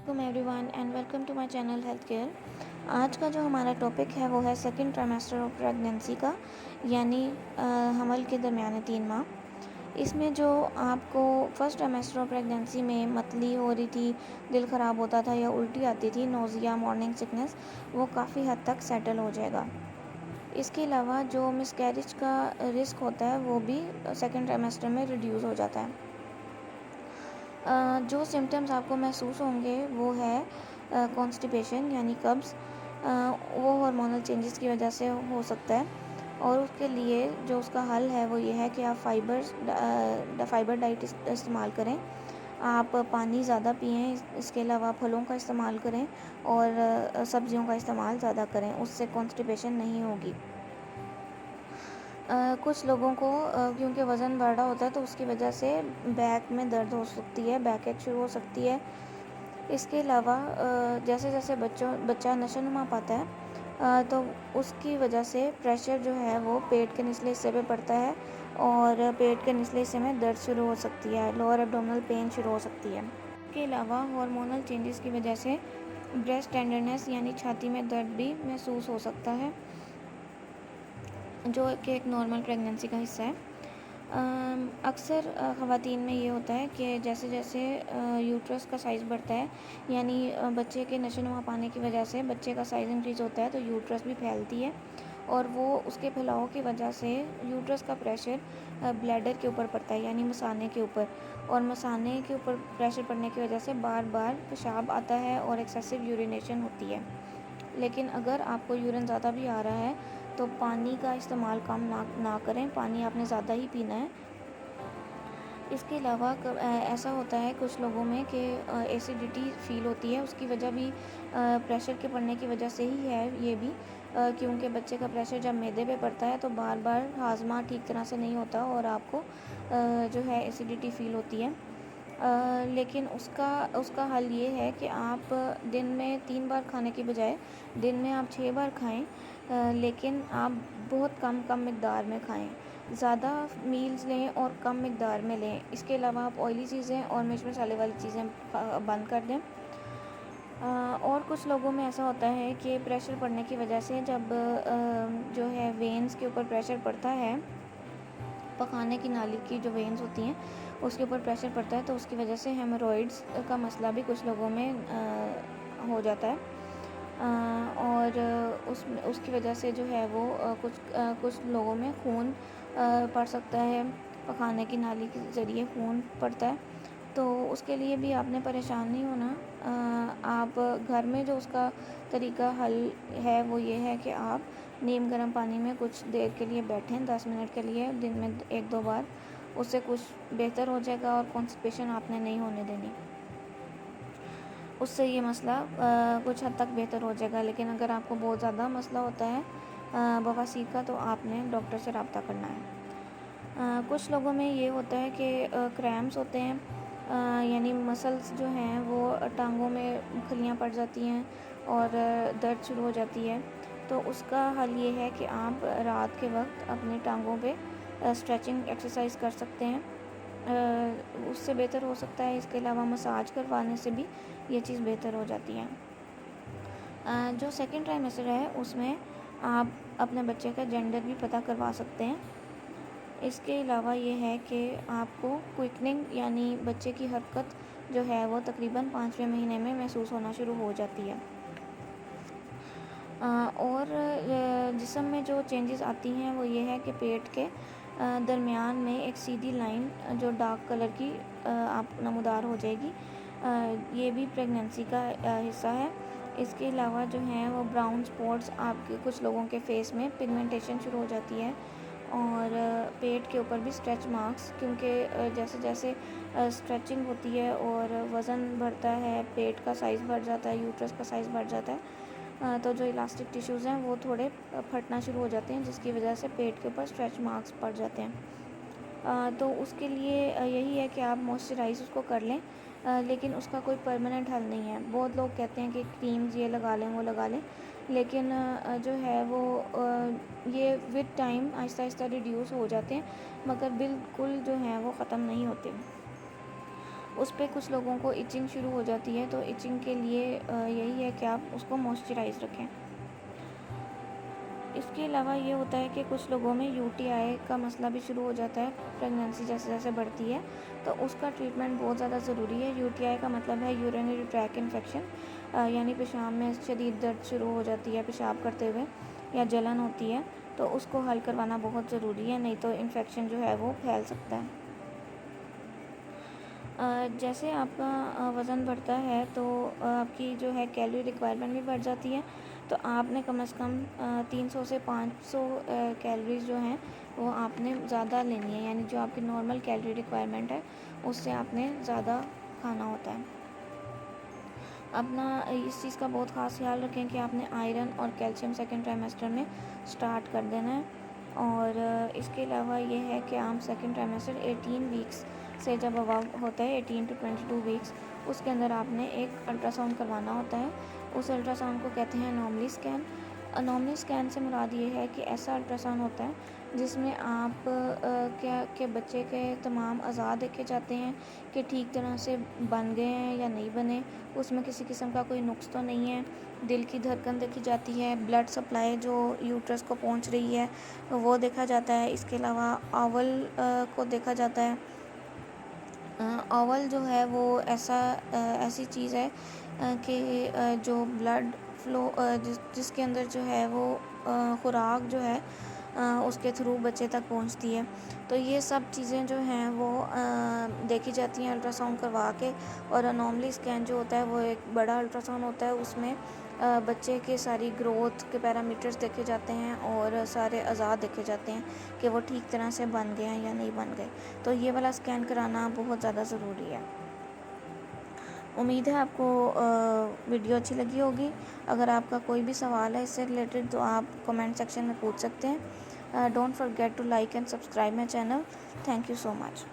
वालेकुम everyone and welcome to my channel health care. आज का जो हमारा टॉपिक है वो है सेकंड ट्राइमेस्टर ऑफ प्रेगनेंसी का, यानी हमल के दरमियान 3 माह। इसमें जो आपको फर्स्ट ट्राइमेस्टर ऑफ प्रेगनेंसी में मतली हो रही थी, दिल ख़राब होता था या उल्टी आती थी, नोज़िया, मॉर्निंग सिकनेस, वो काफ़ी हद तक सेटल हो जाएगा। इसके अलावा जो मिसकैरेज का रिस्क होता है वो भी सेकंड ट्राइमेस्टर में रिड्यूस हो जाता है। जो सिम्टम्स आपको महसूस होंगे वो है कॉन्स्टिपेशन यानी कब्ज़। वो हार्मोनल चेंजेस की वजह से हो सकता है, और उसके लिए जो उसका हल है वो ये है कि आप फाइबर डाइट इस्तेमाल करें। आप पानी ज़्यादा पिएं, इसके अलावा फलों का इस्तेमाल करें और सब्जियों का इस्तेमाल ज़्यादा करें, उससे कॉन्स्टिपेशन नहीं होगी। कुछ लोगों को क्योंकि वज़न बढ़ रहा होता है तो उसकी वजह से बैक में दर्द हो सकती है, बैक एक शुरू हो सकती है। इसके अलावा जैसे जैसे बच्चा नशोनुमा पाता है तो उसकी वजह से प्रेशर जो है वो पेट के निचले हिस्से पे पड़ता है और पेट के निचले हिस्से में दर्द शुरू हो सकती है, लोअर एब्डोमिनल पेन शुरू हो सकती है। इसके अलावा हार्मोनल चेंजेस की वजह से ब्रेस्ट टेंडरनेस यानी छाती में दर्द भी महसूस हो सकता है, जो कि एक नॉर्मल प्रेगनेंसी का हिस्सा है। अक्सर ख़वातीन में ये होता है कि जैसे जैसे यूट्रस का साइज़ बढ़ता है, यानी बच्चे के नशोनुमा पाने की वजह से बच्चे का साइज़ इंक्रीज़ होता है तो यूट्रस भी फैलती है, और वो उसके फैलाव की वजह से यूट्रस का प्रेशर ब्लैडर के ऊपर पड़ता है, यानी मसाने के ऊपर, और मसाने के ऊपर प्रेशर पड़ने की वजह से बार बार पेशाब आता है और एक्सेसिव यूरिनेशन होती है। लेकिन अगर आपको यूरिन ज़्यादा भी आ रहा है तो पानी का इस्तेमाल कम ना करें, पानी आपने ज़्यादा ही पीना है। इसके अलावा ऐसा होता है कुछ लोगों में कि एसिडिटी फ़ील होती है, उसकी वजह भी प्रेशर के पड़ने की वजह से ही है ये भी, क्योंकि बच्चे का प्रेशर जब मैदे पे पड़ता है तो बार बार हाजमा ठीक तरह से नहीं होता और आपको जो है एसिडिटी फ़ील होती है। लेकिन उसका उसका हल ये है कि आप दिन में 3 बार खाने की बजाय दिन में आप 6 बार खाएं, लेकिन आप बहुत कम कम मिक़दार में खाएं। ज़्यादा मील्स लें और कम मिक़दार में लें। इसके अलावा आप ऑयली चीज़ें और मिर्च मसाले वाली चीज़ें बंद कर दें। और कुछ लोगों में ऐसा होता है कि प्रेशर पड़ने की वजह से जब जो है वेन्स के ऊपर प्रेशर पड़ता है, पखाने की नाली की जो वेन्स होती हैं उसके ऊपर प्रेशर पड़ता है, तो उसकी वजह से हेमोरॉइड्स का मसला भी कुछ लोगों में हो जाता है। और उसकी वजह से जो है वो कुछ लोगों में खून पड़ सकता है, पखाने की नाली के ज़रिए खून पड़ता है, तो उसके लिए भी आपने परेशान नहीं होना। आप घर में जो उसका तरीका हल है वो ये है कि आप नीम गर्म पानी में कुछ देर के लिए बैठें, 10 मिनट के लिए दिन में 1-2 बार, उससे कुछ बेहतर हो जाएगा और कॉन्स्टिपेशन आपने नहीं होने देनी। उससे ये मसला कुछ हद तक बेहतर हो जाएगा। लेकिन अगर आपको बहुत ज़्यादा मसला होता है बवासीर का, तो आपने डॉक्टर से रब्ता करना है। कुछ लोगों में ये होता है कि क्रैम्प्स होते हैं, यानी मसल्स जो हैं वो टांगों में खलियाँ पड़ जाती हैं और दर्द शुरू हो जाती है, तो उसका हल ये है कि आप रात के वक्त अपनी टांगों पे स्ट्रेचिंग एक्सरसाइज कर सकते हैं, उससे बेहतर हो सकता है। इसके अलावा मसाज करवाने से भी ये चीज़ बेहतर हो जाती है। जो सेकंड ट्राइमेस्टर है उसमें आप अपने बच्चे का जेंडर भी पता करवा सकते हैं। इसके अलावा ये है कि आपको क्विकनिंग यानी बच्चे की हरकत जो है वो तकरीबन 5वें महीने में महसूस होना शुरू हो जाती है। और जिस्म में जो चेंजेस आती हैं वो ये है कि पेट के दरमियान में एक सीधी लाइन जो डार्क कलर की आप नमूदार हो जाएगी, ये भी प्रेगनेंसी का हिस्सा है। इसके अलावा जो हैं वो ब्राउन स्पॉट्स आपके कुछ लोगों के फेस में पिगमेंटेशन शुरू हो जाती है, और पेट के ऊपर भी स्ट्रेच मार्क्स, क्योंकि जैसे जैसे स्ट्रेचिंग होती है और वज़न बढ़ता है, पेट का साइज़ बढ़ जाता है, यूट्रस का साइज़ बढ़ जाता है, तो जो इलास्टिक टिश्यूज़ हैं वो थोड़े फटना शुरू हो जाते हैं, जिसकी वजह से पेट के ऊपर स्ट्रेच मार्क्स पड़ जाते हैं। तो उसके लिए यही है कि आप मॉइस्चराइज़ उसको कर लें, लेकिन उसका कोई परमानेंट हल नहीं है। बहुत लोग कहते हैं कि क्रीम्स ये लगा लें वो लगा लें, लेकिन जो है वो ये with time Aahista Aahista reduce हो जाते हैं, मगर बिल्कुल जो हैं वो ख़त्म नहीं होते। उस पे कुछ लोगों को इचिंग शुरू हो जाती है, तो इचिंग के लिए यही है कि आप उसको मॉइस्चराइज़ रखें। इसके अलावा ये होता है कि कुछ लोगों में यूटीआई का मसला भी शुरू हो जाता है प्रेगनेंसी जैसे जैसे बढ़ती है, तो उसका ट्रीटमेंट बहुत ज़्यादा ज़रूरी है। यूटीआई का मतलब है यूरिनरी ट्रैक इन्फेक्शन, यानी पेशाब में शदीद दर्द शुरू हो जाती है पेशाब करते हुए या जलन होती है, तो उसको हल करवाना बहुत ज़रूरी है, नहीं तो इन्फेक्शन जो है वो फैल सकता है। जैसे आपका वज़न बढ़ता है तो आपकी जो है कैलोरी रिक्वायरमेंट भी बढ़ जाती है, तो आपने कम से कम 300 से 500 कैलोरीज़ जो हैं वो आपने ज़्यादा लेनी है, यानी जो आपकी नॉर्मल कैलोरी रिक्वायरमेंट है उससे आपने ज़्यादा खाना होता है। अपना इस चीज़ का बहुत ख़ास ख्याल रखें कि आपने आयरन और कैल्शियम सेकेंड ट्राइमेस्टर में स्टार्ट कर देना है। और इसके अलावा ये है कि आप सेकेंड ट्राइमेस्टर 18 वीक्स से जब अबव होता है 18 टू 22 वीक्स, उसके अंदर आपने एक अल्ट्रासाउंड करवाना होता है। उस अल्ट्रासाउंड को कहते हैं अनोमली स्कैन। अनोमली स्कैन से मुराद ये है कि ऐसा अल्ट्रासाउंड होता है जिसमें आप क्या के बच्चे के तमाम अज़ा देखे जाते हैं कि ठीक तरह से बन गए हैं या नहीं बने, उसमें किसी किस्म का कोई नुक्स तो नहीं है। दिल की धड़कन देखी जाती है, ब्लड सप्लाई जो यूट्रस को पहुंच रही है वो देखा जाता है। इसके अलावा ओवल को देखा जाता है। ओवल जो है वो ऐसी चीज़ है कि जो ब्लड फ्लो जिसके अंदर जो है वो खुराक जो है उसके थ्रू बच्चे तक पहुंचती है। तो ये सब चीज़ें जो हैं वो देखी जाती हैं अल्ट्रासाउंड करवा के। और अनोमली स्कैन जो होता है वो एक बड़ा अल्ट्रासाउंड होता है, उसमें बच्चे के सारी ग्रोथ के पैरामीटर्स देखे जाते हैं और सारे अज़ा देखे जाते हैं कि वो ठीक तरह से बन गए हैं या नहीं बन गए। तो ये वाला स्कैन कराना बहुत ज़्यादा ज़रूरी है। उम्मीद है आपको वीडियो अच्छी लगी होगी। अगर आपका कोई भी सवाल है इससे रिलेटेड तो आप कमेंट सेक्शन में पूछ सकते हैं। Don't forget to like and subscribe my channel. Thank you so much.